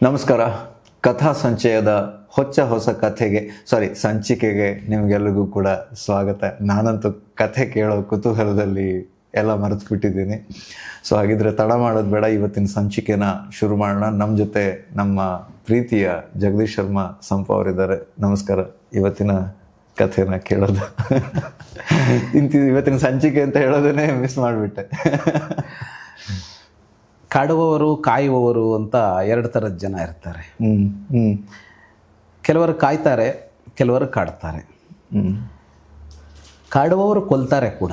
ನಮಸ್ಕಾರ. ಕಥಾ ಸಂಚಯದ ಹೊಸ ಸಂಚಿಕೆಗೆ ನಿಮಗೆಲ್ಲರಿಗೂ ಕೂಡ ಸ್ವಾಗತ. ನಾನಂತೂ ಕಥೆ ಕೇಳೋ ಕುತೂಹಲದಲ್ಲಿ ಎಲ್ಲ ಮರೆತು ಬಿಟ್ಟಿದ್ದೀನಿ. ಸೊ ಹಾಗಿದ್ರೆ ತಡ ಮಾಡೋದು ಬೇಡ, ಇವತ್ತಿನ ಸಂಚಿಕೆನ ಶುರು ಮಾಡೋಣ. ನಮ್ಮ ಜೊತೆ ನಮ್ಮ ಪ್ರೀತಿಯ ಜಗದೀಶ್ ಶರ್ಮಾ ಸಂಪ ಅವರಿದ್ದಾರೆ. ನಮಸ್ಕಾರ. ಇವತ್ತಿನ ಕಥೆನ ಕೇಳೋದು ಇವತ್ತಿನ ಸಂಚಿಕೆ ಅಂತ ಹೇಳೋದನ್ನೇ ಮಿಸ್ ಮಾಡಿಬಿಟ್ಟೆ. ಕಾಡುವವರು ಕಾಯುವವರು ಅಂತ ಎರಡು ಥರದ ಜನ ಇರ್ತಾರೆ. ಕೆಲವರು ಕಾಯ್ತಾರೆ, ಕೆಲವರು ಕಾಡ್ತಾರೆ. ಕಾಡುವವರು ಕೊಲ್ತಾರೆ ಕೂಡ,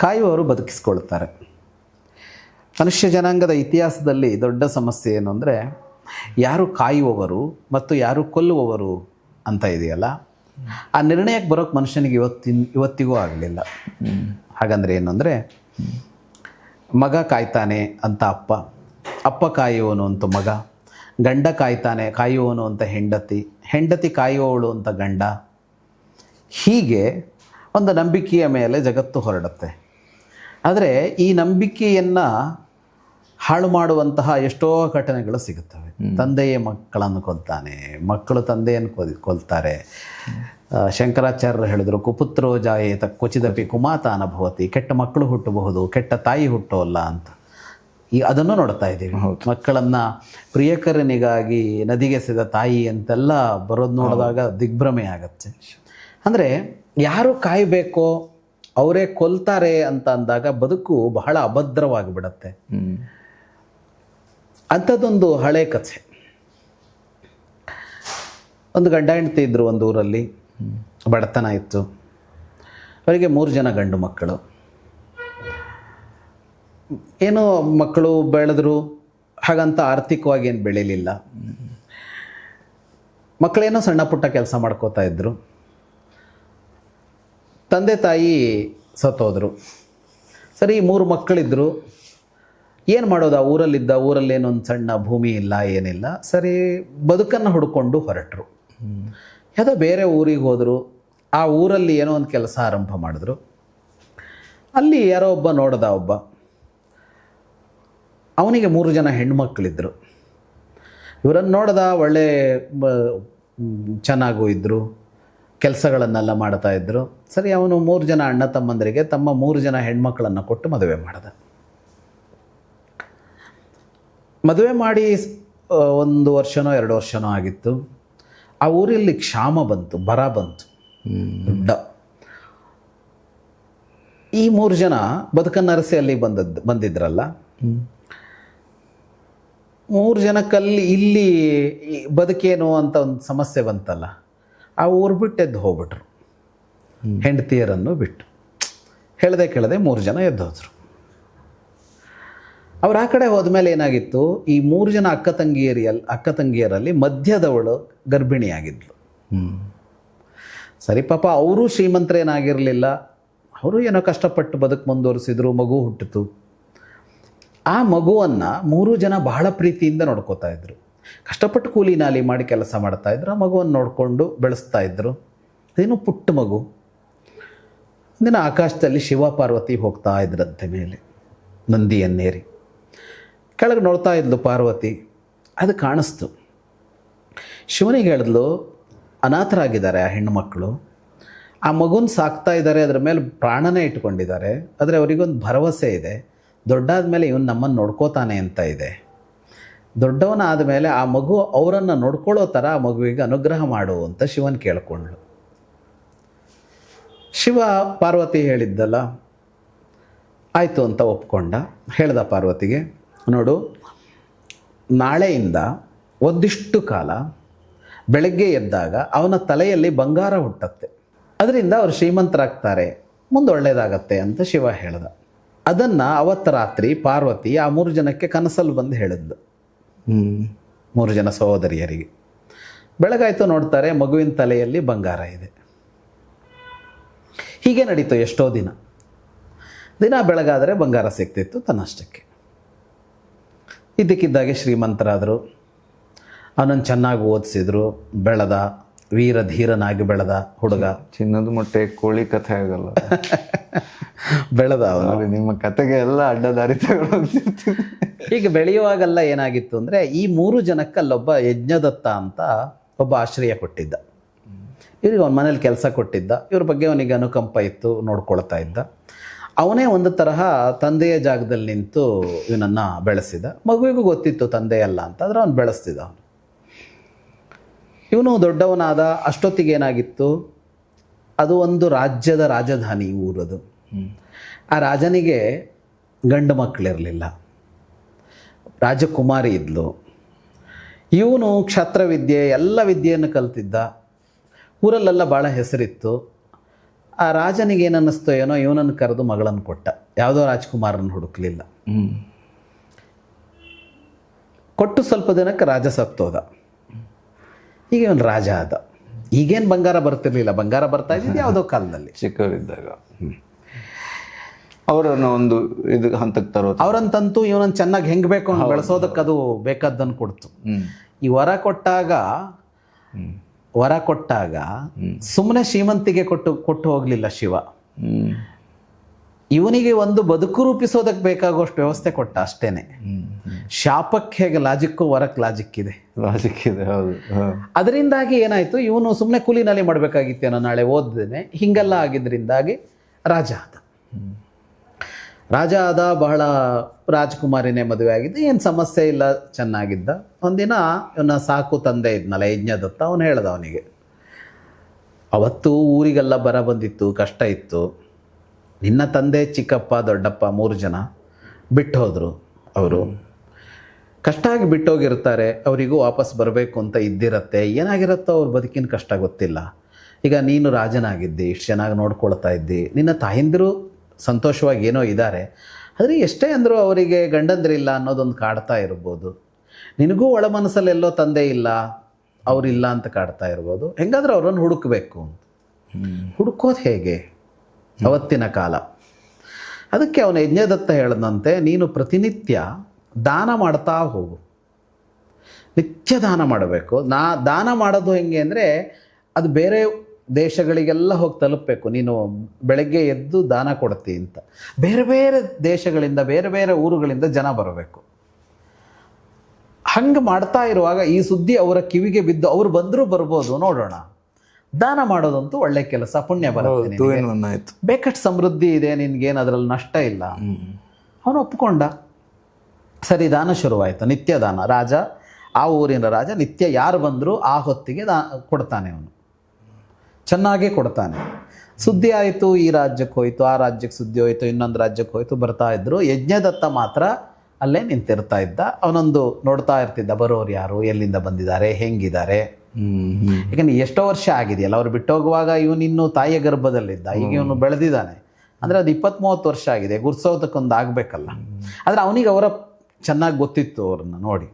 ಕಾಯುವವರು ಬದುಕಿಸ್ಕೊಳ್ತಾರೆ. ಮನುಷ್ಯ ಜನಾಂಗದ ಇತಿಹಾಸದಲ್ಲಿ ದೊಡ್ಡ ಸಮಸ್ಯೆ ಏನು ಅಂದರೆ, ಯಾರು ಕಾಯುವವರು ಮತ್ತು ಯಾರು ಕೊಲ್ಲುವವರು ಅಂತ ಇದೆಯಲ್ಲ, ಆ ನಿರ್ಣಯಕ್ಕೆ ಬರೋಕ್ಕೆ ಮನುಷ್ಯನಿಗೆ ಇವತ್ತಿಗೂ ಆಗಲಿಲ್ಲ. ಹಾಗಂದ್ರೆ ಏನು ಅಂದರೆ, ಮಗ ಕಾಯ್ತಾನೆ ಅಂತ ಅಪ್ಪ ಕಾಯುವವನು ಅಂತ ಮಗ, ಗಂಡ ಕಾಯುವವನು ಅಂತ ಹೆಂಡತಿ ಕಾಯುವವಳು ಅಂತ ಗಂಡ. ಹೀಗೆ ಒಂದು ನಂಬಿಕೆಯ ಮೇಲೆ ಜಗತ್ತು ಹೊರಡುತ್ತೆ. ಆದರೆ ಈ ನಂಬಿಕೆಯನ್ನು ಹಾಳು ಮಾಡುವಂತಹ ಎಷ್ಟೋ ಘಟನೆಗಳು ಸಿಗುತ್ತವೆ. ತಂದೆಯೇ ಮಕ್ಕಳನ್ನು ಕೊಲ್ತಾನೆ, ಮಕ್ಕಳು ತಂದೆಯನ್ನು ಕೊಲ್ತಾರೆ. ಶಂಕರಾಚಾರ್ಯರು ಹೇಳಿದರು, ಕುಪುತ್ರೋ ಜಾಯೇತ ಕ್ವಚಿದಪಿ ಕುಮಾತಾನ ಭವತಿ. ಕೆಟ್ಟ ಮಕ್ಕಳು ಹುಟ್ಟಬಹುದು, ಕೆಟ್ಟ ತಾಯಿ ಹುಟ್ಟೋಲ್ಲ ಅಂತ. ಅದನ್ನು ನೋಡ್ತಾ ಇದ್ದೀವಿ. ಮಕ್ಕಳನ್ನು ಪ್ರಿಯಕರನಿಗಾಗಿ ನದಿಗೆಸೆದ ತಾಯಿ ಅಂತೆಲ್ಲ ಬರೋದು ನೋಡಿದಾಗ ದಿಗ್ಭ್ರಮೆ ಆಗತ್ತೆ. ಅಂದರೆ ಯಾರು ಕಾಯಬೇಕೋ ಅವರೇ ಕೊಲ್ತಾರೆ ಅಂತ ಅಂದಾಗ ಬದುಕು ಬಹಳ ಅಭದ್ರವಾಗಿಬಿಡತ್ತೆ. ಅಂಥದ್ದೊಂದು ಹಳೆ ಕಥೆ. ಒಂದು ಗಂಡ ಹೆಂಡತಿ ಇದ್ದರು ಒಂದು ಊರಲ್ಲಿ. ಬಡತನ ಇತ್ತು. ಅವರಿಗೆ 3 ಜನ ಗಂಡು ಮಕ್ಕಳು. ಏನೋ ಮಕ್ಕಳು ಬೆಳೆದ್ರು, ಹಾಗಂತ ಆರ್ಥಿಕವಾಗಿ ಏನು ಬೆಳೀಲಿಲ್ಲ. ಮಕ್ಕಳೇನೋ ಸಣ್ಣ ಪುಟ್ಟ ಕೆಲಸ ಮಾಡ್ಕೋತಾ ಇದ್ದರು. ತಂದೆ ತಾಯಿ ಸತ್ತೋದ್ರು. ಸರಿ, 3 ಮಕ್ಕಳಿದ್ದರು. ಏನು ಮಾಡೋದು? ಆ ಊರಲ್ಲೇನೊಂದು ಸಣ್ಣ ಭೂಮಿ ಇಲ್ಲ, ಏನಿಲ್ಲ. ಸರಿ, ಬದುಕನ್ನು ಹುಡ್ಕೊಂಡು ಹೊರಟರು. ಯಾವುದೋ ಬೇರೆ ಊರಿಗೆ ಹೋದರು. ಆ ಊರಲ್ಲಿ ಏನೋ ಒಂದು ಕೆಲಸ ಆರಂಭ ಮಾಡಿದ್ರು. ಅಲ್ಲಿ ಯಾರೋ ಒಬ್ಬ ನೋಡ್ದ. ಅವನಿಗೆ 3 ಜನ ಹೆಣ್ಮಕ್ಳಿದ್ರು. ಇವರನ್ನು ನೋಡ್ದ, ಒಳ್ಳೆ ಚೆನ್ನಾಗೂ ಇದ್ದರು, ಕೆಲಸಗಳನ್ನೆಲ್ಲ ಮಾಡ್ತಾಯಿದ್ರು. ಸರಿ, ಅವನು 3 ಜನ ಅಣ್ಣ ತಮ್ಮಂದರಿಗೆ ತಮ್ಮ 3 ಜನ ಹೆಣ್ಮಕ್ಳನ್ನು ಕೊಟ್ಟು ಮದುವೆ ಮಾಡ್ದ. ಮದುವೆ ಮಾಡಿ 1 ವರ್ಷನೋ 2 ವರ್ಷನೋ ಆಗಿತ್ತು. ಆ ಊರಲ್ಲಿ ಕ್ಷಾಮ ಬಂತು, ಬರ ಬಂತು ದೊಡ್ಡ. ಈ 3 ಜನ ಬದುಕನ್ನರಸಿ ಅಲ್ಲಿ ಬಂದಿದ್ರಲ್ಲ, 3 ಜನಕ್ಕಲ್ಲಿ ಇಲ್ಲಿ ಬದುಕೇನು ಅಂತ ಒಂದು ಸಮಸ್ಯೆ ಬಂತಲ್ಲ, ಆ ಊರು ಬಿಟ್ಟು ಎದ್ದು ಹೋಗ್ಬಿಟ್ರು. ಹೆಂಡತಿಯರನ್ನು ಬಿಟ್ಟು ಹೇಳದೆ ಕೇಳದೆ 3 ಜನ ಎದ್ದು ಹೋದರು. ಅವ್ರು ಆ ಕಡೆ ಹೋದ್ಮೇಲೆ ಏನಾಗಿತ್ತು, ಈ 3 ಜನ ಅಕ್ಕ ತಂಗಿಯರಲ್ಲಿ ಮಧ್ಯದವಳು ಗರ್ಭಿಣಿಯಾಗಿದ್ಲು. ಸರಿ, ಪಾಪ ಅವರು ಶ್ರೀಮಂತರೇನಾಗಿರಲಿಲ್ಲ. ಅವರು ಏನೋ ಕಷ್ಟಪಟ್ಟು ಬದುಕು ಮುಂದುವರಿಸಿದ್ರು. ಮಗು ಹುಟ್ಟಿತು. ಆ ಮಗುವನ್ನು 3 ಜನ ಬಹಳ ಪ್ರೀತಿಯಿಂದ ನೋಡ್ಕೋತಾ ಇದ್ರು. ಕಷ್ಟಪಟ್ಟು ಕೂಲಿ ನಾಲಿ ಮಾಡಿ ಕೆಲಸ ಮಾಡ್ತಾಯಿದ್ರು. ಆ ಮಗುವನ್ನು ನೋಡಿಕೊಂಡು ಬೆಳೆಸ್ತಾ ಇದ್ರು. ಅದೇನು ಪುಟ್ಟ ಮಗು. ಒಂದಿನ ಆಕಾಶದಲ್ಲಿ ಶಿವ ಪಾರ್ವತಿ ಹೋಗ್ತಾ ಇದ್ರಂತೆ ಮೇಲೆ ನಂದಿಯನ್ನೇರಿ. ಕೆಳಗೆ ನೋಡ್ತಾ ಇದ್ಲು ಪಾರ್ವತಿ. ಅದು ಕಾಣಿಸ್ತು. ಶಿವನಿಗೆ ಹೇಳಿದ್ಲು, ಅನಾಥರಾಗಿದ್ದಾರೆ ಆ ಹೆಣ್ಣು ಮಕ್ಕಳು, ಆ ಮಗುನ ಸಾಕ್ತಾ ಇದ್ದಾರೆ, ಅದರ ಮೇಲೆ ಪ್ರಾಣನೇ ಇಟ್ಕೊಂಡಿದ್ದಾರೆ. ಆದರೆ ಅವರಿಗೊಂದು ಭರವಸೆ ಇದೆ, ದೊಡ್ಡಾದ ಮೇಲೆ ಇವನು ನಮ್ಮನ್ನು ನೋಡ್ಕೋತಾನೆ ಅಂತ ಇದೆ. ದೊಡ್ಡವನಾದ ಮೇಲೆ ಆ ಮಗು ಅವರನ್ನು ನೋಡ್ಕೊಳ್ಳೋ ಥರ ಆ ಮಗುವಿಗೆ ಅನುಗ್ರಹ ಮಾಡು ಅಂತ ಶಿವನ್ ಕೇಳ್ಕೊಂಡ್ಳು. ಶಿವ ಪಾರ್ವತಿ ಹೇಳಿದ್ದಲ್ಲ, ಆಯಿತು ಅಂತ ಒಪ್ಕೊಂಡ. ಹೇಳ್ದ ಪಾರ್ವತಿಗೆ, ನೋಡು, ನಾಳೆಯಿಂದ ಒಂದಿಷ್ಟು ಕಾಲ ಬೆಳಗ್ಗೆ ಎದ್ದಾಗ ಅವನ ತಲೆಯಲ್ಲಿ ಬಂಗಾರ ಹುಟ್ಟತ್ತೆ, ಅದರಿಂದ ಅವರು ಶ್ರೀಮಂತರಾಗ್ತಾರೆ, ಮುಂದೆ ಒಳ್ಳೆಯದಾಗತ್ತೆ ಅಂತ ಶಿವ ಹೇಳ್ದ. ಅದನ್ನು ಅವತ್ತು ರಾತ್ರಿ ಪಾರ್ವತಿ ಆ 3 ಜನಕ್ಕೆ ಕನಸಲ್ಲಿ ಬಂದು ಹೇಳಿದ್ಲು, 3 ಜನ ಸಹೋದರಿಯರಿಗೆ. ಬೆಳಗಾಯಿತು, ನೋಡ್ತಾರೆ ಮಗುವಿನ ತಲೆಯಲ್ಲಿ ಬಂಗಾರ ಇದೆ. ಹೀಗೆ ನಡೀತು ಎಷ್ಟೋ ದಿನ ಬೆಳಗಾದರೆ ಬಂಗಾರ ಸಿಗ್ತಿತ್ತು ತನ್ನಷ್ಟಕ್ಕೆ. ಇದ್ದಕ್ಕಿದ್ದಾಗೆ ಶ್ರೀಮಂತರಾದರು. ಅವನನ್ನು ಚೆನ್ನಾಗಿ ಓದಿಸಿದ್ರು, ಬೆಳೆದ. ವೀರ ಧೀರನಾಗಿ ಬೆಳೆದ ಹುಡುಗ. ಚಿನ್ನದ ಮೊಟ್ಟೆ ಕೋಳಿ ಕಥೆ ಆಗಲ್ಲ. ಬೆಳೆದ ಅವನು. ನೋಡಿ, ನಿಮ್ಮ ಕತೆಗೆ ಎಲ್ಲ ಅಡ್ಡದಾರಿ ತಗೊಂಡೋಗ್ತಿರ್ತೀನಿ. ಹೀಗೆ ಬೆಳೆಯುವಾಗೆಲ್ಲ ಏನಾಗಿತ್ತು ಅಂದರೆ, ಈ 3 ಜನಕ್ಕೆ ಅಲ್ಲೊಬ್ಬ ಯಜ್ಞದತ್ತ ಅಂತ ಒಬ್ಬ ಆಶ್ರಯ ಕೊಟ್ಟಿದ್ದ. ಇವ್ರಿಗೆ ಅವನ ಮನೇಲಿ ಕೆಲಸ ಕೊಟ್ಟಿದ್ದ. ಇವ್ರ ಬಗ್ಗೆ ಅವನಿಗೆ ಅನುಕಂಪ ಇತ್ತು, ನೋಡ್ಕೊಳ್ತಾ ಇದ್ದ. ಅವನೇ ಒಂದು ತರಹ ತಂದೆಯ ಜಾಗದಲ್ಲಿ ನಿಂತು ಇವನನ್ನು ಬೆಳೆಸಿದ. ಮಗುವಿಗೂ ಗೊತ್ತಿತ್ತು ತಂದೆ ಅಲ್ಲ ಅಂತ, ಆದರೆ ಅವನು ಬೆಳೆಸ್ತಿದ್ದ. ಅವನು ಇವನು ದೊಡ್ಡವನಾದ ಅಷ್ಟೊತ್ತಿಗೆ ಏನಾಗಿತ್ತು, ಅದು ಒಂದು ರಾಜ್ಯದ ರಾಜಧಾನಿ ಊರದು. ಆ ರಾಜನಿಗೆ ಗಂಡು ಮಕ್ಕಳಿರಲಿಲ್ಲ, ರಾಜಕುಮಾರಿ ಇದ್ಲು. ಇವನು ಕ್ಷತ್ರವಿದ್ಯೆ ಎಲ್ಲ ವಿದ್ಯೆಯನ್ನು ಕಲ್ತಿದ್ದ. ಊರಲ್ಲೆಲ್ಲ ಭಾಳ ಹೆಸರಿತ್ತು. ಆ ರಾಜನಿಗೆ ಏನನ್ನಿಸ್ತೋ ಏನೋ, ಇವನನ್ನು ಕರೆದು ಮಗಳನ್ನು ಕೊಟ್ಟ. ಯಾವುದೋ ರಾಜ್ಕುಮಾರನ ಹುಡುಕಲಿಲ್ಲ. ಕೊಟ್ಟು ಸ್ವಲ್ಪ ದಿನಕ್ಕೆ ರಾಜ ಸತ್ತೋದ. ಈಗ ಇವನು ರಾಜ ಆದ. ಈಗೇನು ಬಂಗಾರ ಬರ್ತಿರ್ಲಿಲ್ಲ, ಬಂಗಾರ ಬರ್ತಾ ಇದ್ದಿದ್ದು ಯಾವುದೋ ಕಾಲದಲ್ಲಿ ಚಿಕ್ಕವರಿದ್ದಾಗ. ಅವರನ್ನು ಒಂದು ಇದು ಹಂತಕ್ಕೆ ತರೋದು. ಅವರಂತಂತೂ ಇವನನ್ನು ಚೆನ್ನಾಗಿ ಹೆಂಗೆ ಬೇಕು ಅವ್ನು ಬೆಳೆಸೋದಕ್ಕೆ ಅದು ಬೇಕಾದ್ದನ್ನು ಕೊಡ್ತು. ಈ ವರ ಕೊಟ್ಟಾಗ ಸುಮ್ಮನೆ ಶ್ರೀಮಂತಿಗೆ ಕೊಟ್ಟು ಹೋಗಲಿಲ್ಲ ಶಿವ. ಇವನಿಗೆ ಒಂದು ಬದುಕು ರೂಪಿಸೋದಕ್ಕೆ ಬೇಕಾಗುವಷ್ಟು ವ್ಯವಸ್ಥೆ ಕೊಟ್ಟ ಅಷ್ಟೇನೆ. ಶಾಪಕ್ಕೆ ಹೇಗೆ ಲಾಜಿಕ್ಕು, ವರಕ್ಕೆ ಲಾಜಿಕ್ ಇದೆ. ಹೌದು. ಅದರಿಂದಾಗಿ ಏನಾಯ್ತು, ಇವನು ಸುಮ್ಮನೆ ಕೂಲಿನಲ್ಲಿ ಮಾಡಬೇಕಾಗಿತ್ತೇನೋ, ನಾಳೆ ಓದ್ದೇನೆ, ಹಿಂಗೆಲ್ಲ ಆಗಿದ್ದರಿಂದಾಗಿ ರಾಜ ಆದ. ಬಹಳ ರಾಜಕುಮಾರಿನೇ ಮದುವೆ ಆಗಿದ್ದು, ಏನು ಸಮಸ್ಯೆ ಇಲ್ಲ, ಚೆನ್ನಾಗಿದ್ದ. ಒಂದಿನ ಇವನ ಸಾಕು ತಂದೆ ಇದ್ನಲ್ಲ ಯಜ್ಞದತ್ತ, ಅವನು ಹೇಳ್ದ ಅವನಿಗೆ, ಅವತ್ತು ಊರಿಗೆಲ್ಲ ಬರ ಬಂದಿತ್ತು, ಕಷ್ಟ ಇತ್ತು. ನಿನ್ನ ತಂದೆ ಚಿಕ್ಕಪ್ಪ ದೊಡ್ಡಪ್ಪ 3 ಜನ ಬಿಟ್ಟು ಹೋದರು. ಅವರು ಕಷ್ಟ ಆಗಿ ಬಿಟ್ಟೋಗಿರ್ತಾರೆ. ಅವರಿಗೂ ವಾಪಸ್ ಬರಬೇಕು ಅಂತ ಇದ್ದಿರತ್ತೆ. ಏನಾಗಿರುತ್ತೋ ಅವ್ರ ಬದುಕಿನ ಕಷ್ಟ ಗೊತ್ತಿಲ್ಲ. ಈಗ ನೀನು ರಾಜನಾಗಿದ್ದಿ, ಇಷ್ಟು ಚೆನ್ನಾಗಿ ನೋಡ್ಕೊಳ್ತಾ ಇದ್ದಿ, ನಿನ್ನ ತಾಯಂದಿರು ಸಂತೋಷವಾಗಿ ಏನೋ ಇದ್ದಾರೆ. ಆದರೆ ಎಷ್ಟೇ ಅಂದರೂ ಅವರಿಗೆ ಗಂಡಂದ್ರಿಲ್ಲ ಅನ್ನೋದೊಂದು ಕಾಡ್ತಾ ಇರ್ಬೋದು. ನಿನಗೂ ಒಳ ಮನಸ್ಸಲ್ಲೆಲ್ಲೋ ತಂದೆ ಇಲ್ಲ, ಅವರಿಲ್ಲ ಅಂತ ಕಾಡ್ತಾ ಇರ್ಬೋದು. ಹೆಂಗಾದ್ರೂ ಅವರನ್ನು ಹುಡುಕಬೇಕು ಅಂತ. ಹುಡುಕೋದು ಹೇಗೆ ಅವತ್ತಿನ ಕಾಲ? ಅದಕ್ಕೆ ಅವನ ಯಜ್ಞದತ್ತ ಹೇಳದಂತೆ, ನೀನು ಪ್ರತಿನಿತ್ಯ ದಾನ ಮಾಡ್ತಾ ಹೋಗು, ನಿತ್ಯ ದಾನ ಮಾಡಬೇಕು. ದಾನ ಮಾಡೋದು ಹೆಂಗೆ ಅಂದರೆ, ಅದು ಬೇರೆ ದೇಶಗಳಿಗೆಲ್ಲ ಹೋಗಿ ತಲುಪಬೇಕು. ನೀನು ಬೆಳಗ್ಗೆ ಎದ್ದು ದಾನ ಕೊಡ್ತಿ ಅಂತ ಬೇರೆ ಬೇರೆ ದೇಶಗಳಿಂದ, ಬೇರೆ ಬೇರೆ ಊರುಗಳಿಂದ ಜನ ಬರಬೇಕು. ಹಂಗೆ ಮಾಡ್ತಾ ಇರುವಾಗ ಈ ಸುದ್ದಿ ಅವರ ಕಿವಿಗೆ ಬಿದ್ದು ಅವ್ರು ಬಂದರೂ ಬರ್ಬೋದು, ನೋಡೋಣ. ದಾನ ಮಾಡೋದಂತೂ ಒಳ್ಳೆ ಕೆಲಸ, ಪುಣ್ಯ ಬರುತ್ತೆ, ಬೇಕಟ್ಟು ಸಮೃದ್ಧಿ ಇದೆ, ನಿನ್ಗೇನು ಅದರಲ್ಲಿ ನಷ್ಟ ಇಲ್ಲ. ಅವನು ಒಪ್ಕೊಂಡ. ಸರಿ, ದಾನ ಶುರುವಾಯಿತು. ನಿತ್ಯ ದಾನ. ರಾಜ, ಆ ಊರಿನ ರಾಜ ನಿತ್ಯ ಯಾರು ಬಂದರೂ ಆ ಹೊತ್ತಿಗೆ ಕೊಡ್ತಾನೆ. ಅವನು ಚೆನ್ನಾಗೇ ಕೊಡ್ತಾನೆ. ಸುದ್ದಿ ಆಯಿತು, ಈ ರಾಜ್ಯಕ್ಕೆ ಹೋಯಿತು, ಆ ರಾಜ್ಯಕ್ಕೆ ಸುದ್ದಿ ಹೋಯಿತು, ಇನ್ನೊಂದು ರಾಜ್ಯಕ್ಕೆ ಹೋಯಿತು, ಬರ್ತಾ ಇದ್ದರು. ಯಜ್ಞದತ್ತ ಮಾತ್ರ ಅಲ್ಲೇ ನಿಂತಿರ್ತಾ ಇದ್ದ. ಅವನೊಂದು ನೋಡ್ತಾ ಇರ್ತಿದ್ದ, ಬರೋರು ಯಾರು, ಎಲ್ಲಿಂದ ಬಂದಿದ್ದಾರೆ, ಹೆಂಗಿದ್ದಾರೆ. ಯಾಕಂದ್ರೆ ಎಷ್ಟೋ ವರ್ಷ ಆಗಿದೆಯಲ್ಲ, ಅವ್ರು ಬಿಟ್ಟೋಗುವಾಗ ಇವನಿನ್ನೂ ತಾಯಿಯ ಗರ್ಭದಲ್ಲಿದ್ದ. ಈಗ ಇವನು ಬೆಳೆದಿದ್ದಾನೆ ಅಂದರೆ ಅದು 20-30 ವರ್ಷ ಆಗಿದೆ. ಗುರ್ಸೋದಕ್ಕೊಂದು ಆಗಬೇಕಲ್ಲ. ಆದರೆ ಅವನಿಗೆ ಅವರ ಚೆನ್ನಾಗಿ ಗೊತ್ತಿತ್ತು. ಅವ್ರನ್ನ ನೋಡಿ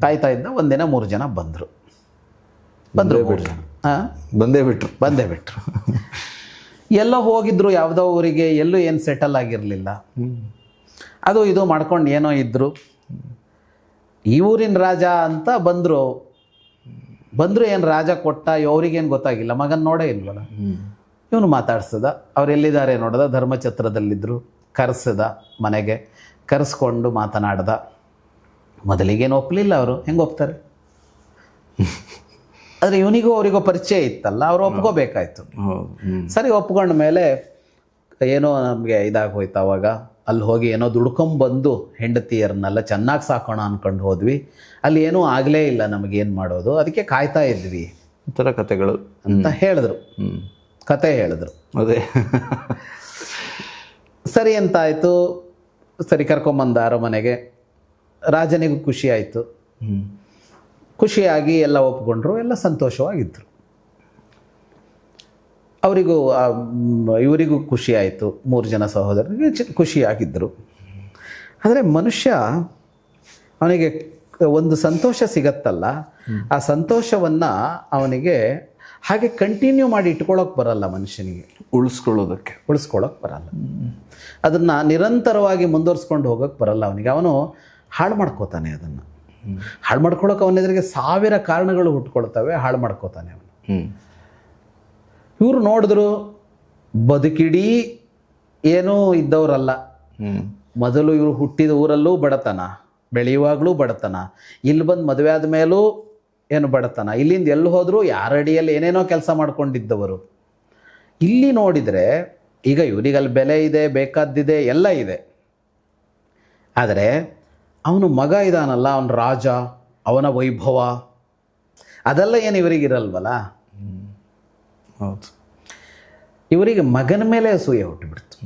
ಕಾಯ್ತಾ ಇದ್ದ. ಒಂದಿನ 3 ಜನ ಬಂದರು. 3 ಜನ ಬಂದೇ ಬಿಟ್ರು. ಎಲ್ಲೋ ಹೋಗಿದ್ರು ಯಾವುದೋ ಊರಿಗೆ, ಎಲ್ಲೂ ಏನು ಸೆಟಲ್ ಆಗಿರಲಿಲ್ಲ. ಅದು ಇದು ಮಾಡ್ಕೊಂಡು ಏನೋ ಇದ್ದರು. ಈ ಊರಿನ ರಾಜ ಅಂತ ಬಂದರು. ಏನು ರಾಜ ಕೊಟ್ಟ, ಅವ್ರಿಗೇನು ಗೊತ್ತಾಗಿಲ್ಲ, ಮಗನ ನೋಡೇ ಇಲ್ವಲ್ಲ. ಇವನು ಮಾತಾಡ್ಸದ. ಅವ್ರು ಎಲ್ಲಿದ್ದಾರೆ ನೋಡ್ದ, ಧರ್ಮಛತ್ರದಲ್ಲಿದ್ದರು. ಕರೆಸದ, ಮನೆಗೆ ಕರೆಸ್ಕೊಂಡು ಮಾತನಾಡ್ದ. ಮೊದಲಿಗೇನು ಒಪ್ಪಲಿಲ್ಲ ಅವರು, ಹೆಂಗೆ ಒಪ್ತಾರೆ? ಆದರೆ ಇವನಿಗೂ ಅವರಿಗೂ ಪರಿಚಯ ಇತ್ತಲ್ಲ, ಅವರು ಒಪ್ಕೋಬೇಕಾಯ್ತು. ಸರಿ, ಒಪ್ಕೊಂಡ ಮೇಲೆ ಏನೋ ನಮಗೆ ಇದಾಗೋಯ್ತು. ಅವಾಗ ಅಲ್ಲಿ ಹೋಗಿ ಏನೋ ದುಡ್ಕೊಂಬಂದು ಹೆಂಡತಿಯರನ್ನೆಲ್ಲ ಚೆನ್ನಾಗಿ ಸಾಕೋಣ ಅಂದ್ಕೊಂಡು ಹೋದ್ವಿ. ಅಲ್ಲಿ ಏನೂ ಆಗಲೇ ಇಲ್ಲ, ನಮಗೇನು ಮಾಡೋದು, ಅದಕ್ಕೆ ಕಾಯ್ತಾ ಇದ್ವಿ, ಈ ಥರ ಕತೆಗಳು ಅಂತ ಹೇಳಿದ್ರು. ಕತೆ ಹೇಳಿದ್ರು. ಅದೇ ಸರಿ ಅಂತಾಯಿತು. ಸರಿ, ಕರ್ಕೊಂಬಂದ ಅರಮನೆಗೆ. ರಾಜನಿಗೂ ಖುಷಿ ಆಯಿತು. ಖುಷಿಯಾಗಿ ಎಲ್ಲ ಒಪ್ಕೊಂಡ್ರು, ಎಲ್ಲ ಸಂತೋಷವಾಗಿದ್ದರು. ಅವರಿಗೂ ಇವರಿಗೂ ಖುಷಿ ಆಯಿತು. 3 ಜನ ಸಹೋದರರಿಗೆ ಖುಷಿಯಾಗಿದ್ದರು. ಆದರೆ ಮನುಷ್ಯ, ಅವನಿಗೆ ಒಂದು ಸಂತೋಷ ಸಿಗತ್ತಲ್ಲ, ಆ ಸಂತೋಷವನ್ನು ಅವನಿಗೆ ಹಾಗೆ ಕಂಟಿನ್ಯೂ ಮಾಡಿ ಇಟ್ಕೊಳ್ಳೋಕೆ ಬರಲ್ಲ. ಮನುಷ್ಯನಿಗೆ ಉಳಿಸ್ಕೊಳ್ಳೋಕೆ ಬರಲ್ಲ. ಅದನ್ನು ನಿರಂತರವಾಗಿ ಮುಂದುವರಿಸ್ಕೊಂಡು ಹೋಗೋಕ್ಕೆ ಬರಲ್ಲ ಅವನಿಗೆ. ಅವನು ಹಾಳು ಮಾಡ್ಕೋತಾನೆ. ಅದನ್ನು ಹಾಳು ಮಾಡ್ಕೊಳ್ಳೋಕೆ ಅವನ ಎದುರಿಗೆ 1000 ಕಾರಣಗಳು ಹುಟ್ಕೊಳ್ತವೆ. ಹಾಳು ಮಾಡ್ಕೋತಾನೆ ಅವನು. ಇವರು ನೋಡಿದ್ರು ಬದುಕಿಡೀ ಏನೂ ಇದ್ದವರಲ್ಲ. ಮೊದಲು ಇವರು ಹುಟ್ಟಿದ ಊರಲ್ಲೂ ಬಡತನ, ಬೆಳೆಯುವಾಗಲೂ ಬಡತನ, ಇಲ್ಲಿ ಬಂದು ಮದುವೆ ಆದ ಮೇಲೂ ಏನು ಬಡತನ, ಇಲ್ಲಿಂದ ಎಲ್ಲಿ ಹೋದರೂ ಯಾರ ಅಡಿಯಲ್ಲಿ ಏನೇನೋ ಕೆಲಸ ಮಾಡ್ಕೊಂಡಿದ್ದವರು. ಇಲ್ಲಿ ನೋಡಿದರೆ ಈಗ ಇವರಿಗಲ್ಲಿ ಬೆಲೆ ಇದೆ, ಬೇಕಾದ್ದಿದೆ, ಎಲ್ಲ ಇದೆ. ಆದರೆ ಅವನು ಮಗ ಇದಾನಲ್ಲ, ಅವನ ರಾಜ, ಅವನ ವೈಭವ, ಅದೆಲ್ಲ ಏನು ಇವರಿಗಿರಲ್ವಲ್ಲ. ಹೌದು. ಇವರಿಗೆ ಮಗನ ಮೇಲೆ ಅಸೂಯೆ ಹುಟ್ಟುಬಿಡ್ತು.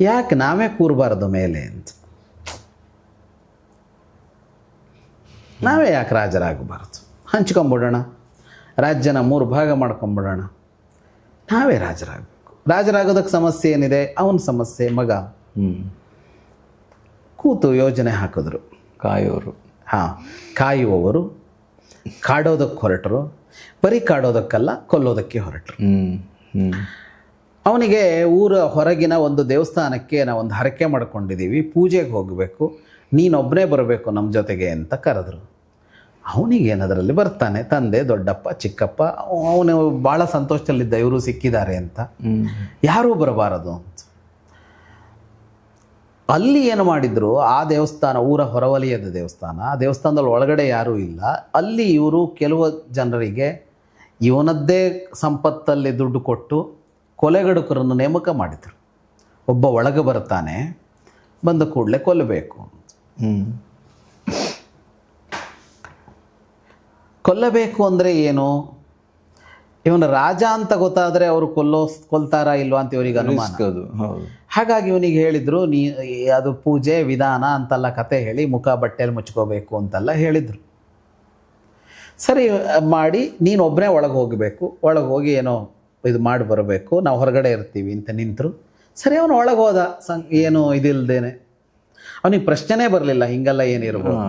ಯಾಕೆ ನಾವೇ ಕೂರಬಾರ್ದು ಮೇಲೆ ಅಂತ, ನಾವೇ ಯಾಕೆ ರಾಜರಾಗಬಾರ್ದು, ಹಂಚ್ಕೊಂಬಿಡೋಣ, ರಾಜ್ಯನ 3 ಭಾಗ ಮಾಡ್ಕೊಂಬಿಡೋಣ, ನಾವೇ ರಾಜರಾಗಬೇಕು. ರಾಜರಾಗೋದಕ್ಕೆ ಸಮಸ್ಯೆ ಏನಿದೆ, ಅವನ ಸಮಸ್ಯೆ ಮಗ. ಕೂತು ಯೋಜನೆ ಹಾಕಿದ್ರು. ಕಾಯೋರು. ಹಾಂ, ಕಾಯುವವರು ಕಾಡೋದಕ್ಕೆ ಹೊರಟರು. ಬರೀ ಕಾಡೋದಕ್ಕಲ್ಲ, ಕೊಲ್ಲೋದಕ್ಕೆ ಹೊರಟರು. ಅವನಿಗೆ ಊರ ಹೊರಗಿನ ಒಂದು ದೇವಸ್ಥಾನಕ್ಕೆ ನಾವು ಒಂದು ಹರಕೆ ಮಾಡ್ಕೊಂಡಿದ್ದೀವಿ, ಪೂಜೆಗೆ ಹೋಗಬೇಕು, ನೀನೊಬ್ಬನೇ ಬರಬೇಕು ನಮ್ಮ ಜೊತೆಗೆ ಅಂತ ಕರೆದ್ರು. ಅವನಿಗೇನದರಲ್ಲಿ ಬರ್ತಾನೆ, ತಂದೆ, ದೊಡ್ಡಪ್ಪ, ಚಿಕ್ಕಪ್ಪ, ಅವನು ಭಾಳ ಸಂತೋಷದಲ್ಲಿದ್ದ ಇವರು ಸಿಕ್ಕಿದ್ದಾರೆ ಅಂತ. ಯಾರೂ ಬರಬಾರದು ಅಂತ ಅಲ್ಲಿ ಏನು ಮಾಡಿದ್ರು, ಆ ದೇವಸ್ಥಾನ ಊರ ಹೊರವಲಯದ ದೇವಸ್ಥಾನ, ಆ ದೇವಸ್ಥಾನದಲ್ಲಿ ಒಳಗಡೆ ಯಾರೂ ಇಲ್ಲ. ಅಲ್ಲಿ ಇವರು ಕೆಲವು ಜನರಿಗೆ ಇವನದ್ದೇ ಸಂಪತ್ತಲ್ಲಿ ದುಡ್ಡು ಕೊಟ್ಟು ಕೊಲೆಗಡುಕರನ್ನು ನೇಮಕ ಮಾಡಿದರು. ಒಬ್ಬ ಒಳಗೆ ಬರ್ತಾನೆ, ಬಂದ ಕೂಡಲೇ ಕೊಲ್ಲಬೇಕು. ಕೊಲ್ಲಬೇಕು ಅಂದರೆ ಏನು, ಇವನ ರಾಜ ಅಂತ ಗೊತ್ತಾದರೆ ಅವರು ಕೊಲ್ತಾರಾ ಇಲ್ವಾ ಅಂತ ಇವರಿಗೆ ಅನುಮಾನ. ಹಾಗಾಗಿ ಇವನಿಗೆ ಹೇಳಿದರು, ಅದು ಪೂಜೆ ವಿಧಾನ ಅಂತೆಲ್ಲ ಕತೆ ಹೇಳಿ ಮುಖ ಬಟ್ಟೆಯಲ್ಲಿ ಮುಚ್ಕೋಬೇಕು ಅಂತೆಲ್ಲ ಹೇಳಿದರು. ಸರಿ ಮಾಡಿ, ನೀನು ಒಬ್ಬನೇ ಒಳಗೆ ಹೋಗಬೇಕು, ಒಳಗೆ ಹೋಗಿ ಏನೋ ಇದು ಮಾಡಿ ಬರಬೇಕು, ನಾವು ಹೊರಗಡೆ ಇರ್ತೀವಿ ಅಂತ ನಿಂತರು. ಸರಿ, ಅವನು ಒಳಗೆ ಹೋದ, ಏನು ಇದಿಲ್ದೇನೆ. ಅವನಿಗೆ ಪ್ರಶ್ನೆನೇ ಬರಲಿಲ್ಲ, ಹಿಂಗೆಲ್ಲ ಏನಿರ್ಬೋದು,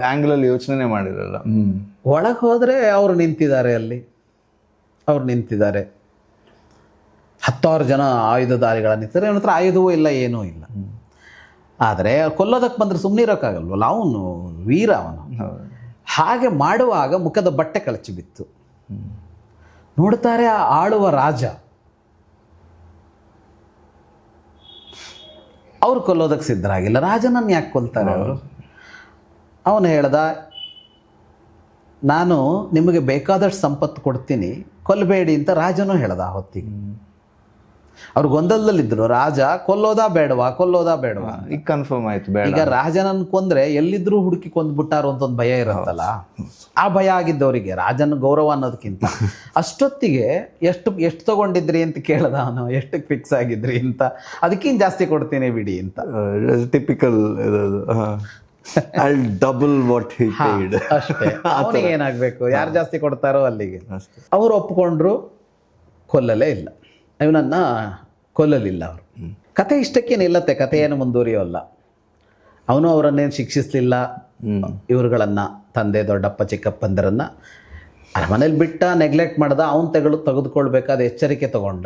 ಆ್ಯಂಗಲಲ್ಲಿ ಯೋಚನೆ ಮಾಡಿರಲ್ಲ. ಒಳಗೆ ಹೋದರೆ ಅವರು ನಿಂತಿದ್ದಾರೆ, ಅಲ್ಲಿ ಅವ್ರು ನಿಂತಿದ್ದಾರೆ, 10,000 ಜನ ಆಯುಧಧಾರಿಗಳ ನಿಂತಿದ್ದಾರೆ. ಅವನ ಹತ್ರ ಆಯುಧವೂ ಇಲ್ಲ, ಏನೂ ಇಲ್ಲ. ಆದರೆ ಕೊಲ್ಲೋದಕ್ಕೆ ಬಂದರೆ ಸುಮ್ಮನೆ ಇರೋಕ್ಕಾಗಲ್ವಲ್ಲ, ಅವನು ವೀರ ಅವನು. ಹಾಗೆ ಮಾಡುವಾಗ ಮುಖದ ಬಟ್ಟೆ ಕಳಚಿ ಬಿತ್ತು. ನೋಡ್ತಾರೆ, ಆ ಆಳುವ ರಾಜ ಅವ್ರು ಕೊಲ್ಲೋದಕ್ಕೆ ಸಿದ್ಧರಾಗಿಲ್ಲ. ರಾಜನನ್ನು ಯಾಕೆ ಕೊಲ್ತಾರೆ ಅವರು? ಅವನು ಹೇಳ್ದ, ನಾನು ನಿಮಗೆ ಬೇಕಾದಷ್ಟು ಸಂಪತ್ತು ಕೊಡ್ತೀನಿ, ಕೊಲ್ಲಬೇಡಿ ಅಂತ ರಾಜನೂ ಹೇಳ್ದ. ಆ ಹೊತ್ತಿಗೆ ಅವ್ರು ಗೊಂದಲದಲ್ಲಿದ್ದರು, ರಾಜ ಕೊಲ್ಲೋದಾ ಬೇಡವಾ, ಕೊಲ್ಲೋದಾ ಬೇಡವಾ. ಈಗ ಕನ್ಫರ್ಮ್ ಆಯ್ತು, ಬೇಡ. ಈಗ ರಾಜನನ್ನು ಕೊಂದ್ರೆ ಎಲ್ಲಿದ್ರೂ ಹುಡುಕಿ ಕೊಂದ್ಬಿಟ್ಟಾರು ಅಂತ ಒಂದು ಭಯ ಇರುತ್ತಲ್ಲ, ಆ ಭಯ ಆಗಿದ್ದವರಿಗೆ, ರಾಜನ ಗೌರವ ಅನ್ನೋದಕ್ಕಿಂತ. ಅಷ್ಟೊತ್ತಿಗೆ ಎಷ್ಟು ತಗೊಂಡಿದ್ರಿ ಅಂತ ಕೇಳ್ದ ಅವನು, ಎಷ್ಟಕ್ಕೆ ಫಿಕ್ಸ್ ಆಗಿದ್ರಿ ಅಂತ. ಅದಕ್ಕಿಂತ ಜಾಸ್ತಿ ಕೊಡ್ತೀನಿ ಬಿಡಿ ಅಂತ. Typical double what he paid ಅಷ್ಟೇ. ಅವನಿಗೆ ಏನಾಗಬೇಕು, ಯಾರು ಜಾಸ್ತಿ ಕೊಡ್ತಾರೋ ಅಲ್ಲಿಗೆ. ಅವರು ಒಪ್ಪಿಕೊಂಡ್ರು, ಕೊಲ್ಲಲೇ ಇಲ್ಲ, ಇವನನ್ನು ಕೊಲ್ಲಲಿಲ್ಲ ಅವರು. ಕತೆ ಇಷ್ಟಕ್ಕೆ ನಿಲ್ಲತ್ತೆ, ಕಥೆಯನ್ನು ಮುಂದುವರಿಯೋಲ್ಲ. ಅವನು ಅವರನ್ನೇನು ಶಿಕ್ಷಿಸಲಿಲ್ಲ, ಇವರುಗಳನ್ನು, ತಂದೆ, ದೊಡ್ಡಪ್ಪ, ಚಿಕ್ಕಪ್ಪಂದರನ್ನು ಅರಮನೇಲಿ ಬಿಟ್ಟ, ನೆಗ್ಲೆಕ್ಟ್ ಮಾಡ್ದ. ಅವನು ತೆಗೆದುಕೊಳ್ಬೇಕಾದ ಎಚ್ಚರಿಕೆ ತಗೊಂಡ.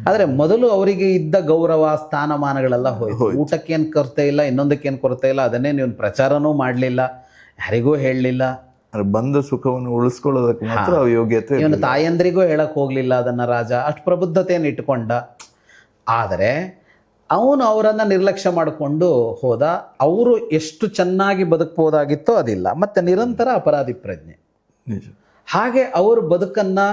ಆದರೆ ಮೊದಲು ಅವರಿಗೆ ಇದ್ದ ಗೌರವ, ಸ್ಥಾನಮಾನಗಳೆಲ್ಲ ಹೋಯ್ತು. ಊಟಕ್ಕೇನು ಕೊರತೆ ಇಲ್ಲ, ಇನ್ನೊಂದಕ್ಕೇನು ಕೊರತೆ ಇಲ್ಲ. ಅದನ್ನೇ ನೀವು ಪ್ರಚಾರನೂ ಮಾಡಲಿಲ್ಲ, ಯಾರಿಗೂ ಹೇಳಲಿಲ್ಲ. ಬಂದ ಸುಖವನ್ನು ಉಳಿಸ್ಕೊಳ್ಳೋದಕ್ಕೆ ಮಾತ್ರ ಯೋಗ್ಯತೆ. ಇವನು ತಾಯಂದ್ರಿಗೂ ಹೇಳಕ್ ಹೋಗ್ಲಿಲ್ಲ ಅದನ್ನ ರಾಜ, ಅಷ್ಟು ಪ್ರಬುದ್ಧತೆಯನ್ನು ಇಟ್ಕೊಂಡ. ಆದರೆ ಅವನು ಅವರನ್ನು ನಿರ್ಲಕ್ಷ್ಯ ಮಾಡಿಕೊಂಡು ಹೋದ. ಅವರು ಎಷ್ಟು ಚೆನ್ನಾಗಿ ಬದುಕಬಹುದಾಗಿತ್ತೋ ಅದಿಲ್ಲ. ಮತ್ತೆ ನಿರಂತರ ಅಪರಾಧಿ ಪ್ರಜ್ಞೆ. ಹಾಗೆ ಅವರು ಬದುಕನ್ನು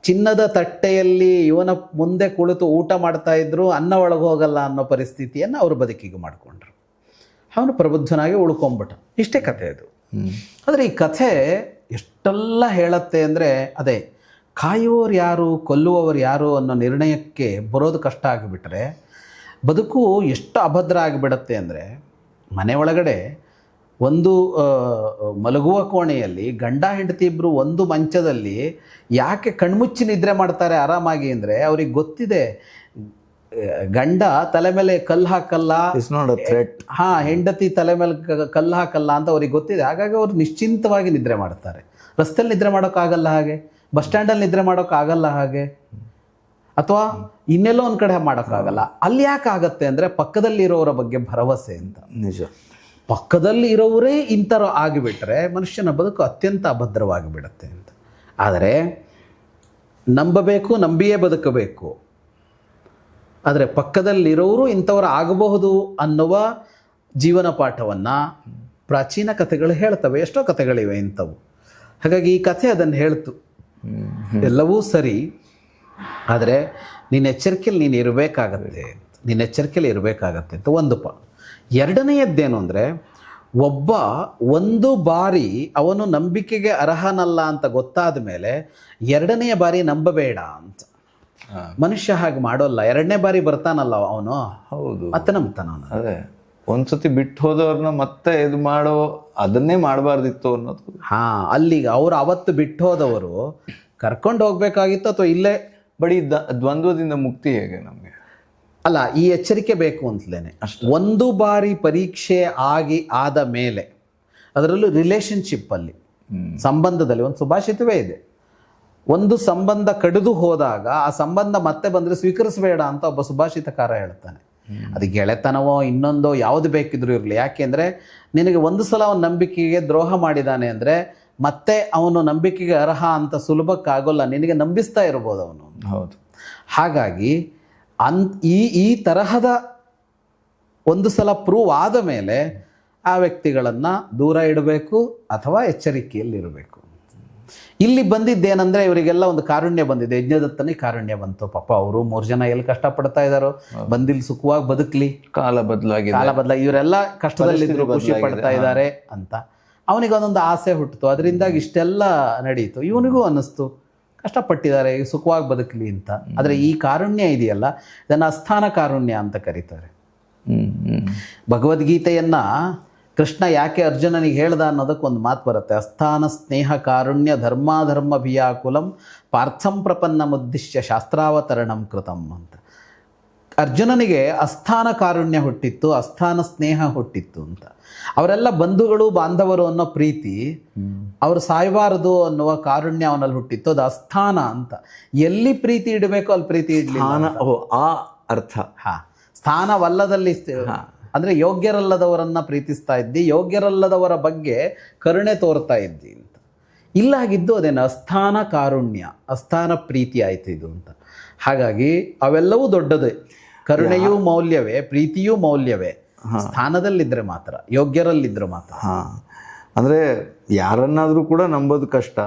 ಚಿನ್ನದ ತಟ್ಟೆಯಲ್ಲಿ ಇವನ ಮುಂದೆ ಕುಳಿತು ಊಟ ಮಾಡ್ತಾ ಇದ್ರು, ಅನ್ನ ಒಳಗೆ ಹೋಗಲ್ಲ ಅನ್ನೋ ಪರಿಸ್ಥಿತಿಯನ್ನು ಅವರು ಬದುಕಿಗೆ ಮಾಡಿಕೊಂಡ್ರು. ಅವನು ಪ್ರಬುದ್ಧನಾಗಿ ಉಳ್ಕೊಂಬಿಟ್ಟ. ಇಷ್ಟೇ ಕಥೆ ಅದು. ಆದರೆ ಈ ಕಥೆ ಎಷ್ಟೆಲ್ಲ ಹೇಳತ್ತೆ ಅಂದರೆ, ಅದೇ ಕಾಯುವವರು ಯಾರು, ಕೊಲ್ಲುವವರು ಯಾರು ಅನ್ನೋ ನಿರ್ಣಯಕ್ಕೆ ಬರೋದು ಕಷ್ಟ ಆಗಿಬಿಟ್ರೆ ಬದುಕು ಎಷ್ಟು ಅಭದ್ರ ಆಗಿಬಿಡತ್ತೆ ಅಂದರೆ, ಮನೆ ಒಳಗಡೆ ಒಂದು ಮಲಗುವ ಕೋಣೆಯಲ್ಲಿ ಗಂಡ ಹೆಂಡತಿ ಇಬ್ಬರು ಒಂದು ಮಂಚದಲ್ಲಿ ಯಾಕೆ ಕಣ್ಮುಚ್ಚಿ ನಿದ್ರೆ ಮಾಡ್ತಾರೆ ಆರಾಮಾಗಿ ಅಂದರೆ, ಅವ್ರಿಗೆ ಗೊತ್ತಿದೆ ಗಂಡ ತಲೆ ಮೇಲೆ ಕಲ್ಲು ಹಾಕಲ್ಲ, ಹೆಂಡತಿ ತಲೆ ಮೇಲೆ ಕಲ್ಲು ಹಾಕಲ್ಲ ಅಂತ ಅವ್ರಿಗೆ ಗೊತ್ತಿದೆ. ಹಾಗಾಗಿ ಅವ್ರು ನಿಶ್ಚಿಂತವಾಗಿ ನಿದ್ರೆ ಮಾಡ್ತಾರೆ. ರಸ್ತೆಯಲ್ಲಿ ನಿದ್ರೆ ಮಾಡೋಕ್ಕಾಗಲ್ಲ ಹಾಗೆ, ಬಸ್ ಸ್ಟ್ಯಾಂಡಲ್ಲಿ ನಿದ್ರೆ ಮಾಡೋಕ್ಕಾಗಲ್ಲ ಹಾಗೆ, ಅಥವಾ ಇನ್ನೆಲ್ಲೋ ಒಂದು ಕಡೆ ಮಾಡೋಕ್ಕಾಗಲ್ಲ. ಅಲ್ಲಿ ಯಾಕೆ ಆಗತ್ತೆ ಅಂದರೆ, ಪಕ್ಕದಲ್ಲಿರೋರ ಬಗ್ಗೆ ಭರವಸೆ ಅಂತ. ನಿಜ. ಪಕ್ಕದಲ್ಲಿ ಇರೋವರೇ ಇಂಥರ ಆಗಿಬಿಟ್ರೆ ಮನುಷ್ಯನ ಬದುಕು ಅತ್ಯಂತ ಅಭದ್ರವಾಗಿ ಬಿಡುತ್ತೆ ಅಂತ. ಆದರೆ ನಂಬಬೇಕು, ನಂಬಿಯೇ ಬದುಕಬೇಕು. ಆದರೆ ಪಕ್ಕದಲ್ಲಿರೋರು ಇಂಥವರು ಆಗಬಹುದು ಅನ್ನುವ ಜೀವನ ಪಾಠವನ್ನು ಪ್ರಾಚೀನ ಕಥೆಗಳು ಹೇಳ್ತವೆ. ಎಷ್ಟೋ ಕಥೆಗಳಿವೆ ಇಂಥವು. ಹಾಗಾಗಿ ಈ ಕಥೆ ಅದನ್ನು ಹೇಳ್ತು. ಎಲ್ಲವೂ ಸರಿ, ಆದರೆ ನಿನ್ನ ಎಚ್ಚರಿಕೆಯಲ್ಲಿ ನೀನು ಇರಬೇಕಾಗತ್ತೆ, ನಿನ್ನ ಎಚ್ಚರಿಕೆಯಲ್ಲಿ ಇರಬೇಕಾಗತ್ತೆ ಅಂತ ಒಂದು ಎರಡನೆಯದ್ದೇನು ಅಂದರೆ, ಒಂದು ಬಾರಿ ಅವನು ನಂಬಿಕೆಗೆ ಅರ್ಹನಲ್ಲ ಅಂತ ಗೊತ್ತಾದ ಮೇಲೆ ಎರಡನೆಯ ಬಾರಿ ನಂಬಬೇಡ ಅಂತ. ಮನುಷ್ಯ ಹಾಗೆ ಮಾಡೋಲ್ಲ. ಎರಡನೇ ಬಾರಿ ಬರ್ತಾನಲ್ಲ ಅವನು, ಹೌದು, ಮತ್ತೆ ನಂಬ್ತಾನ ಅವನು. ಅದೇ ಒಂದ್ಸತಿ ಬಿಟ್ಟು ಹೋದವ್ರನ್ನ ಮತ್ತೆ ಇದು ಮಾಡೋ ಅದನ್ನೇ ಮಾಡಬಾರ್ದಿತ್ತು ಅನ್ನೋದು. ಅಲ್ಲಿಗೆ ಅವ್ರು ಅವತ್ತು ಬಿಟ್ಟು ಹೋದವರು ಕರ್ಕೊಂಡು ಹೋಗ್ಬೇಕಾಗಿತ್ತು ಅಥವಾ ಇಲ್ಲೇ ಬಟ್ ಈ ದ್ವಂದ್ವದಿಂದ ಮುಕ್ತಿ ಹೇಗೆ ನಮಗೆ? ಅಲ್ಲ, ಈ ಎಚ್ಚರಿಕೆ ಬೇಕು ಅಂತಲೇನೆ. ಒಂದು ಬಾರಿ ಪರೀಕ್ಷೆ ಆದ ಮೇಲೆ, ಅದರಲ್ಲೂ ರಿಲೇಷನ್ಶಿಪ್ಪಲ್ಲಿ, ಸಂಬಂಧದಲ್ಲಿ ಒಂದು ಸುಭಾಷಿತವೇ ಇದೆ. ಒಂದು ಸಂಬಂಧ ಕಡಿದು ಹೋದಾಗ ಆ ಸಂಬಂಧ ಮತ್ತೆ ಬಂದರೆ ಸ್ವೀಕರಿಸಬೇಡ ಅಂತ ಒಬ್ಬ ಸುಭಾಷಿತಕಾರ ಹೇಳ್ತಾನೆ. ಅದು ಗೆಳೆತನವೋ ಇನ್ನೊಂದೋ ಯಾವುದು ಬೇಕಿದ್ರೂ ಇರಲಿ. ಯಾಕೆಂದರೆ ನಿನಗೆ ಒಂದು ಸಲ ಅವನ ನಂಬಿಕೆಗೆ ದ್ರೋಹ ಮಾಡಿದ್ದಾನೆ ಅಂದರೆ ಮತ್ತೆ ಅವನು ನಂಬಿಕೆಗೆ ಅರ್ಹ ಅಂತ ಸುಲಭಕ್ಕಾಗೋಲ್ಲ. ನಿನಗೆ ನಂಬಿಸ್ತಾ ಇರ್ಬೋದು ಅವನು. ಹೌದು. ಹಾಗಾಗಿ ಈ ತರಹದ ಒಂದು ಸಲ ಪ್ರೂವ್ ಆದ ಮೇಲೆ ಆ ವ್ಯಕ್ತಿಗಳನ್ನು ದೂರ ಇಡಬೇಕು ಅಥವಾ ಎಚ್ಚರಿಕೆಯಲ್ಲಿರಬೇಕು. ಇಲ್ಲಿ ಬಂದಿದ್ದೇನೆಂದರೆ ಇವರಿಗೆಲ್ಲ ಒಂದು ಕಾರುಣ್ಯ ಬಂದಿದೆ. ಯಜ್ಞದತ್ತನಿಗೆ ಕಾರುಣ್ಯ ಬಂತು. ಪಾಪ ಅವರು 3 ಜನ ಎಲ್ಲಿ ಕಷ್ಟಪಡ್ತಾ ಇದ್ದಾರೋ, ಬಂದಿಲ್ಲಿ ಸುಖವಾಗಿ ಬದುಕಲಿ, ಕಾಲ ಬದಲಾಗಿ ಇವರೆಲ್ಲ ಕಷ್ಟದಲ್ಲಿದ್ದರು, ಖುಷಿ ಪಡ್ತಾ ಇದ್ದಾರೆ ಅಂತ ಅವನಿಗೆ ಒಂದೊಂದು ಆಸೆ ಹುಟ್ಟಿತು. ಅದರಿಂದಾಗಿ ಇಷ್ಟೆಲ್ಲ ನಡೀತು. ಇವನಿಗೂ ಅನ್ನಿಸ್ತು ಕಷ್ಟಪಟ್ಟಿದ್ದಾರೆ, ಸುಖವಾಗಿ ಬದುಕಲಿ ಅಂತ. ಆದರೆ ಈ ಕಾರುಣ್ಯ ಇದೆಯಲ್ಲ, ಇದನ್ನು ಅಸ್ಥಾನ ಕಾರುಣ್ಯ ಅಂತ ಕರೀತಾರೆ. ಭಗವದ್ಗೀತೆಯನ್ನು ಕೃಷ್ಣ ಯಾಕೆ ಅರ್ಜುನನಿಗೆ ಹೇಳ್ದ ಅನ್ನೋದಕ್ಕೆ ಒಂದು ಮಾತು ಬರುತ್ತೆ. ಅಸ್ಥಾನ ಸ್ನೇಹ ಕಾರುಣ್ಯ ಧರ್ಮಾಧರ್ಮ ಭಿಯಾಕುಲಂ ಪಾರ್ಥಂ ಪ್ರಪನ್ನ ಮುದ್ದಿಶ್ಯ ಶಾಸ್ತ್ರಾವತರಣಂ ಕೃತಂ ಅಂತ. ಅರ್ಜುನನಿಗೆ ಅಸ್ಥಾನ ಕಾರುಣ್ಯ ಹುಟ್ಟಿತ್ತು, ಅಸ್ಥಾನ ಸ್ನೇಹ ಹುಟ್ಟಿತ್ತು ಅಂತ. ಅವರೆಲ್ಲ ಬಂಧುಗಳು ಬಾಂಧವರು ಅನ್ನೋ ಪ್ರೀತಿ, ಅವರು ಸಾಯಬಾರದು ಅನ್ನುವ ಕಾರುಣ್ಯ ಅವನಲ್ಲಿ ಹುಟ್ಟಿತ್ತು. ಅದು ಅಸ್ಥಾನ ಅಂತ. ಎಲ್ಲಿ ಪ್ರೀತಿ ಇಡಬೇಕು ಅಲ್ಲಿ ಪ್ರೀತಿ ಇಡಲಿ. ಆ ಅರ್ಥ. ಸ್ಥಾನವಲ್ಲದಲ್ಲಿ ಅಂದರೆ ಯೋಗ್ಯರಲ್ಲದವರನ್ನು ಪ್ರೀತಿಸ್ತಾ ಇದ್ದಿ, ಯೋಗ್ಯರಲ್ಲದವರ ಬಗ್ಗೆ ಕರುಣೆ ತೋರ್ತಾ ಇದ್ದಿ ಅಂತ. ಇಲ್ಲಾಗಿದ್ದು ಅದೇನು ಅಸ್ಥಾನ ಕಾರುಣ್ಯ, ಅಸ್ಥಾನ ಪ್ರೀತಿ ಆಯಿತು ಇದು ಅಂತ. ಹಾಗಾಗಿ ಅವೆಲ್ಲವೂ ದೊಡ್ಡದೇ. ಕರುಣೆಯೂ ಮೌಲ್ಯವೇ, ಪ್ರೀತಿಯೂ ಮೌಲ್ಯವೇ, ಸ್ಥಾನದಲ್ಲಿದ್ದರೆ ಮಾತ್ರ, ಯೋಗ್ಯರಲ್ಲಿದ್ದರೆ ಮಾತ್ರ. ಅಂದರೆ ಯಾರನ್ನಾದರೂ ಕೂಡ ನಂಬೋದು ಕಷ್ಟ,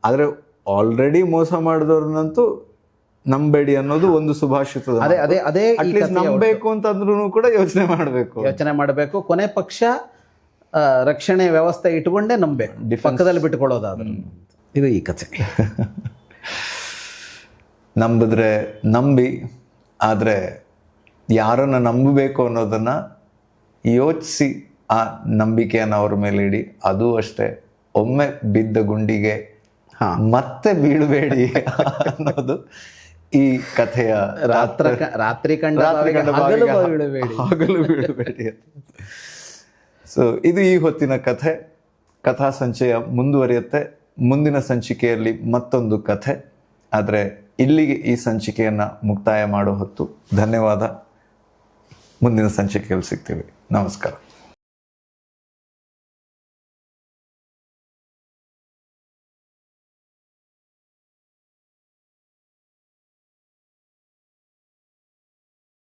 ಆದರೆ ಆಲ್ರೆಡಿ ಮೋಸ ಮಾಡಿದವ್ರನ್ನಂತೂ ನಂಬೇಡಿ ಅನ್ನೋದು ಒಂದು ಸುಭಾಷಿತ. ಅದೇ ನಂಬಬೇಕು ಅಂತಂದ್ರೂ ಕೂಡ ಯೋಚನೆ ಮಾಡಬೇಕು. ಕೊನೆ ಪಕ್ಷ ರಕ್ಷಣೆ ವ್ಯವಸ್ಥೆ ಇಟ್ಕೊಂಡೇ ನಂಬಬೇಕು, ಪಕ್ಕದಲ್ಲಿ ಬಿಟ್ಕೊಳ್ಳೋದಾದ್ರೆ. ಇದು ಈ ಕಥೆ. ನಂಬಿದ್ರೆ ನಂಬಿ, ಆದರೆ ಯಾರನ್ನು ನಂಬಬೇಕು ಅನ್ನೋದನ್ನು ಯೋಚಿಸಿ ಆ ನಂಬಿಕೆಯನ್ನು ಅವ್ರ ಮೇಲೆ ಇಡಿ. ಅದು ಅಷ್ಟೇ, ಒಮ್ಮೆ ಬಿದ್ದ ಗುಂಡಿಗೆ ಮತ್ತೆ ಬೀಳಬೇಡಿ ಅನ್ನೋದು ಈ ಕಥೆಯ ರಾತ್ರಿ ಕಂಡ ಹಗಲು ಬೀಳಬೇಡಿ. ಸೊ ಇದು ಈ ಹೊತ್ತಿನ ಕಥಾ ಸಂಚಯ ಮುಂದುವರಿಯುತ್ತೆ. ಮುಂದಿನ ಸಂಚಿಕೆಯಲ್ಲಿ ಮತ್ತೊಂದು ಕಥೆ. ಆದರೆ ಇಲ್ಲಿಗೆ ಈ ಸಂಚಿಕೆಯನ್ನು ಮುಕ್ತಾಯ ಮಾಡೋ ಹೊತ್ತು. ಧನ್ಯವಾದ. ಮುಂದಿನ ಸಂಚಿಕೆಯಲ್ಲಿ ಸಿಗ್ತೀವಿ. ನಮಸ್ಕಾರ.